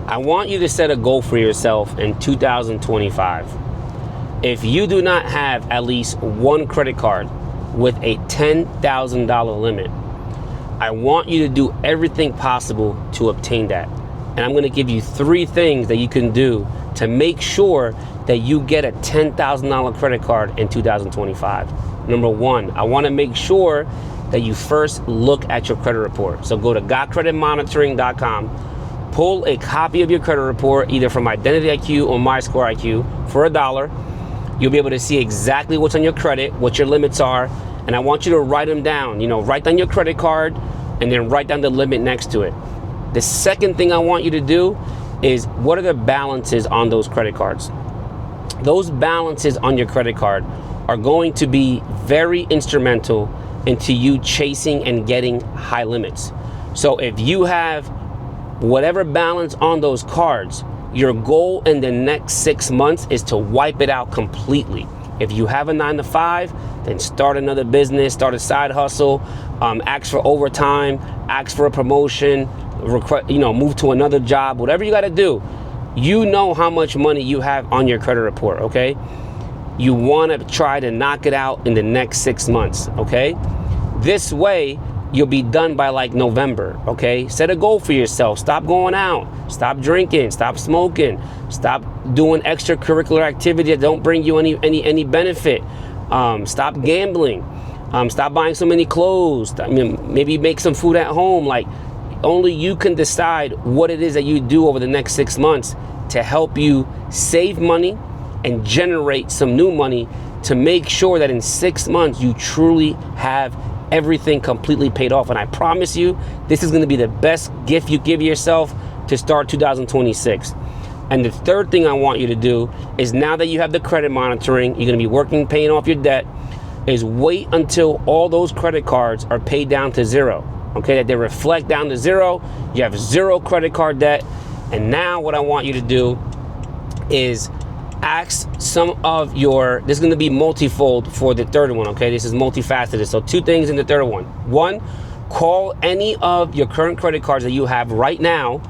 I want you to set a goal for yourself in 2025. If you do not have at least one credit card with a $10,000 limit, I want you to do everything possible to obtain that. And I'm going to give you 3 things that you can do to make sure that you get a $10,000 credit card in 2025. Number 1, I want to make sure that you first look at your credit report. So go to gotcreditmonitoring.com, pull a copy of your credit report, either from Identity IQ or MyScore IQ, for $1. You'll be able to see exactly what's on your credit, what your limits are, and I want you to write them down. Write down your credit card and then write down the limit next to it. The second thing I want you to do is, what are the balances on those credit cards? Those balances on your credit card are going to be very instrumental into you chasing and getting high limits. So if you have whatever balance on those cards, your goal in the next 6 months is to wipe it out completely. If you have a 9-to-5, then start another business, start a side hustle, ask for overtime, ask for a promotion, move to another job, whatever you got to do. You know how much money you have on your credit report, okay? You want to try to knock it out in the next 6 months, okay? This way, you'll be done by like November, okay? Set a goal for yourself. Stop going out. Stop drinking. Stop smoking. Stop doing extracurricular activity that don't bring you any benefit. Stop gambling. Stop buying so many clothes. Maybe make some food at home. Like, only you can decide what it is that you do over the next 6 months to help you save money and generate some new money to make sure that in 6 months you truly have everything completely paid off. And I promise you, this is going to be the best gift you give yourself to start 2026. And the third thing I want you to do is, now that you have the credit monitoring, you're going to be working, paying off your debt, is wait until all those credit cards are paid down to 0. Okay, that they reflect down to 0. You have 0 credit card debt. And now what I want you to do is ask some of your, this is going to be multifold for the third one, okay? This is multifaceted. So 2 things in the third one. 1, call any of your current credit cards that you have right now,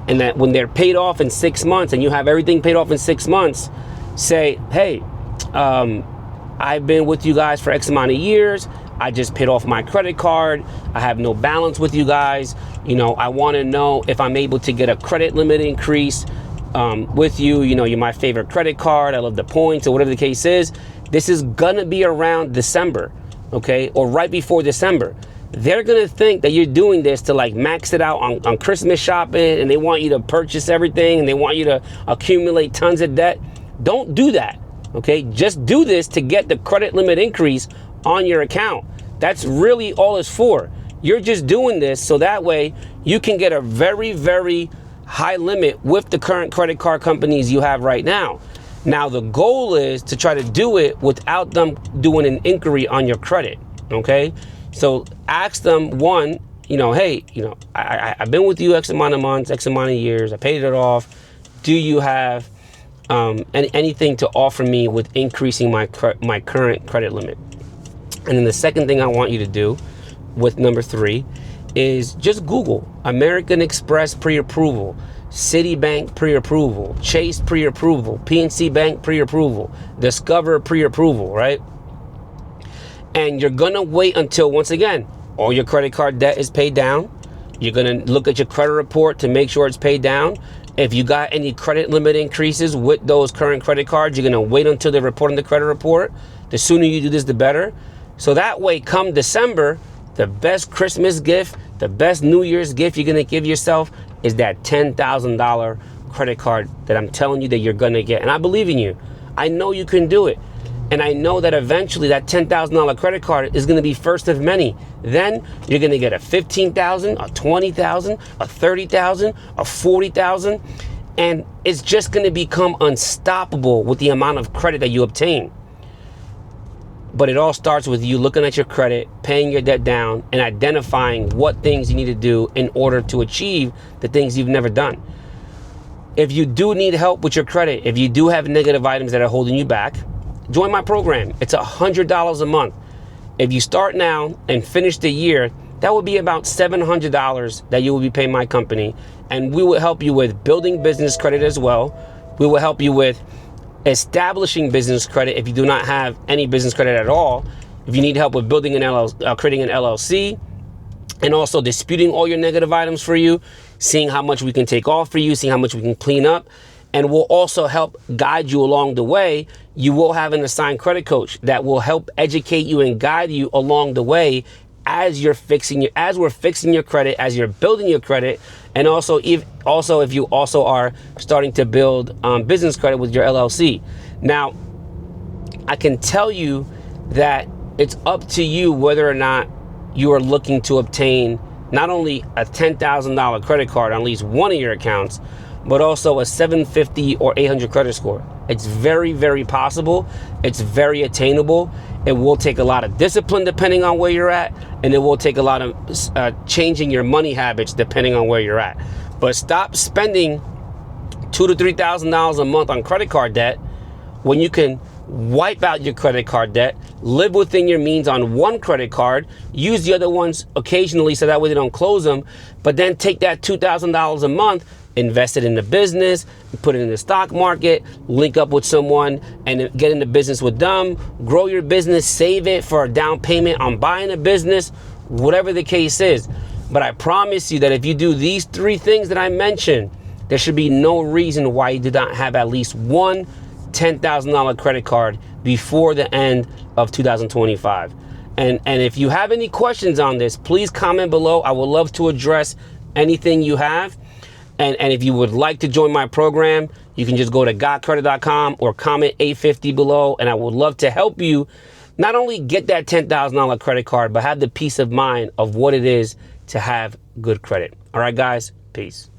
and that when they're paid off in 6 months and you have everything paid off in 6 months, say, hey, I've been with you guys for X amount of years. I just paid off my credit card. I have no balance with you guys. I want to know if I'm able to get a credit limit increase with you. You're my favorite credit card. I love the points, or whatever the case is. This is gonna be around December, okay, or right before December. They're gonna think that you're doing this to like max it out on Christmas shopping, and they want you to purchase everything, and they want you to accumulate tons of debt. Don't do that, okay? Just do this to get the credit limit increase on your account. That's really all it's for. You're just doing this so that way you can get a very, very high limit with the current credit card companies you have right now. Now the goal is to try to do it without them doing an inquiry on your credit, okay? So ask them, 1, hey, I've been with you X amount of months, X amount of years, I paid it off. Do you have anything to offer me with increasing my current credit limit? And then the second thing I want you to do with number 3 is just Google American Express pre-approval, Citibank pre-approval, Chase pre-approval, PNC Bank pre-approval, Discover pre-approval, right? And you're gonna wait until, once again, all your credit card debt is paid down. You're gonna look at your credit report to make sure it's paid down. If you got any credit limit increases with those current credit cards, you're gonna wait until they report on the credit report. The sooner you do this, the better. So that way, come December, the best Christmas gift, the best New Year's gift you're gonna give yourself is that $10,000 credit card that I'm telling you that you're gonna get. And I believe in you. I know you can do it. And I know that eventually that $10,000 credit card is gonna be first of many. Then you're gonna get a $15,000, a $20,000, a $30,000, a $40,000. And it's just gonna become unstoppable with the amount of credit that you obtain. But it all starts with you looking at your credit, paying your debt down, and identifying what things you need to do in order to achieve the things you've never done. If you do need help with your credit, if you do have negative items that are holding you back, join my program. It's $100 a month. If you start now and finish the year that would be about $700 that you will be paying my company. And we will help you with building business credit as well. We will help you with establishing business credit if you do not have any business credit at all. If you need help with building an LLC, creating an LLC, and also disputing all your negative items for you, seeing how much we can take off for you, seeing how much we can clean up, and we'll also help guide you along the way. You will have an assigned credit coach that will help educate you and guide you along the way as we're fixing your credit, as you're building your credit, and also if you also are starting to build business credit with your LLC. Now, I can tell you that it's up to you whether or not you are looking to obtain not only a $10,000 credit card on at least one of your accounts, but also a 750 or 800 credit score. It's very, very possible. It's very attainable. It will take a lot of discipline depending on where you're at, and it will take a lot of changing your money habits depending on where you're at. But stop spending $2,000 to $3,000 a month on credit card debt when you can wipe out your credit card debt, live within your means on one credit card, use the other ones occasionally so that way they don't close them, but then take that $2,000 a month, invest it in the business, put it in the stock market, link up with someone and get into business with them, grow your business, save it for a down payment on buying a business, whatever the case is. But I promise you that if you do these three things that I mentioned, there should be no reason why you do not have at least one $10,000 credit card before the end of 2025. And if you have any questions on this, please comment below. I would love to address anything you have. And if you would like to join my program, you can just go to gotcredit.com or comment 850 below. And I would love to help you not only get that $10,000 credit card, but have the peace of mind of what it is to have good credit. All right, guys, peace.